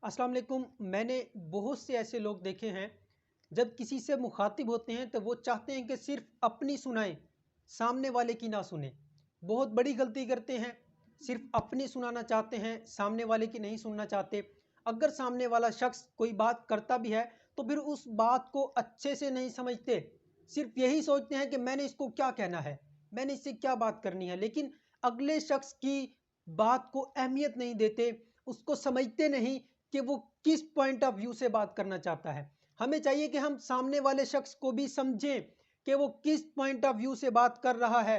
अस्सलाम वालेकुम। मैंने बहुत से ऐसे लोग देखे हैं, जब किसी से मुखातिब होते हैं तो वो चाहते हैं कि सिर्फ अपनी सुनाएं, सामने वाले की ना सुने। बहुत बड़ी गलती करते हैं, सिर्फ अपनी सुनाना चाहते हैं, सामने वाले की नहीं सुनना चाहते। अगर सामने वाला शख्स कोई बात करता भी है तो फिर उस बात को अच्छे से नहीं समझते, सिर्फ यही सोचते हैं कि मैंने इसको क्या कहना है, मैंने इससे क्या बात करनी है, लेकिन अगले शख्स की बात को अहमियत नहीं देते, उसको समझते नहीं कि वो किस पॉइंट ऑफ व्यू से बात करना चाहता है। हमें चाहिए कि हम सामने वाले शख्स को भी समझें कि वो किस पॉइंट ऑफ व्यू से बात कर रहा है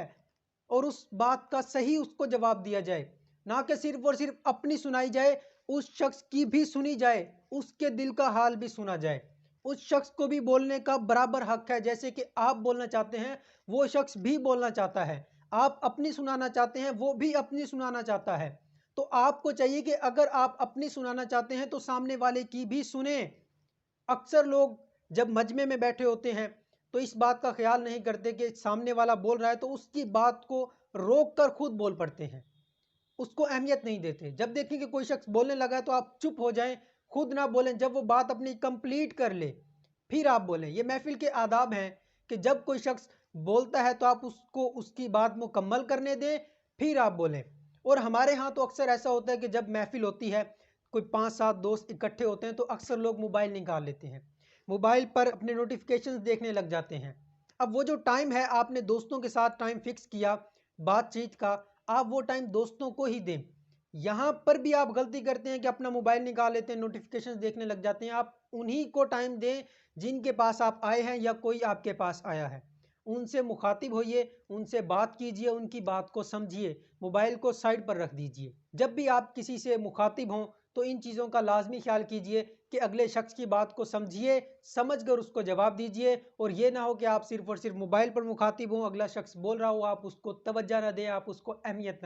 और उस बात का सही उसको जवाब दिया जाए, ना कि सिर्फ और सिर्फ अपनी सुनाई जाए, उस शख्स की भी सुनी जाए, उसके दिल का हाल भी सुना जाए। उस शख्स को भी बोलने का बराबर हक है, जैसे कि आप बोलना चाहते हैं वो शख्स भी बोलना चाहता है। आप अपनी सुनाना चाहते हैं, वो भी अपनी सुनाना चाहता है। तो आपको चाहिए कि अगर आप अपनी सुनाना चाहते हैं तो सामने वाले की भी सुने। अक्सर लोग जब मजमे में बैठे होते हैं तो इस बात का ख्याल नहीं करते कि सामने वाला बोल रहा है तो उसकी बात को रोक कर खुद बोल पड़ते हैं, उसको अहमियत नहीं देते। जब देखें कि कोई शख्स बोलने लगा है तो आप चुप हो जाएं, खुद ना बोलें, जब वो बात अपनी कंप्लीट कर ले फिर आप बोलें। ये महफिल के आदाब हैं कि जब कोई शख्स बोलता है तो आप उसको उसकी बात मुकम्मल करने दें, फिर आप बोलें। और हमारे यहाँ तो अक्सर ऐसा होता है कि जब महफिल होती है, कोई 5-7 दोस्त इकट्ठे होते हैं तो अक्सर लोग मोबाइल निकाल लेते हैं, मोबाइल पर अपने नोटिफिकेशंस देखने लग जाते हैं। अब वो जो टाइम है, आपने दोस्तों के साथ टाइम फिक्स किया बातचीत का, आप वो टाइम दोस्तों को ही दें। यहाँ पर भी आप गलती करते हैं कि अपना मोबाइल निकाल लेते हैं, नोटिफिकेशंस देखने लग जाते हैं। आप उन्हीं को टाइम दें जिनके पास आप आए हैं या कोई आपके पास आया है। उनसे मुखातिब होइए, उनसे बात कीजिए, उनकी बात को समझिए, मोबाइल को साइड पर रख दीजिए। जब भी आप किसी से मुखातिब हों तो इन चीज़ों का लाजमी ख्याल कीजिए कि अगले शख्स की बात को समझिए, समझ कर उसको जवाब दीजिए। और ये ना हो कि आप सिर्फ और सिर्फ मोबाइल पर मुखातिब हों, अगला शख्स बोल रहा हो, आप उसको तवज्जो ना दें, आप उसको अहमियत ना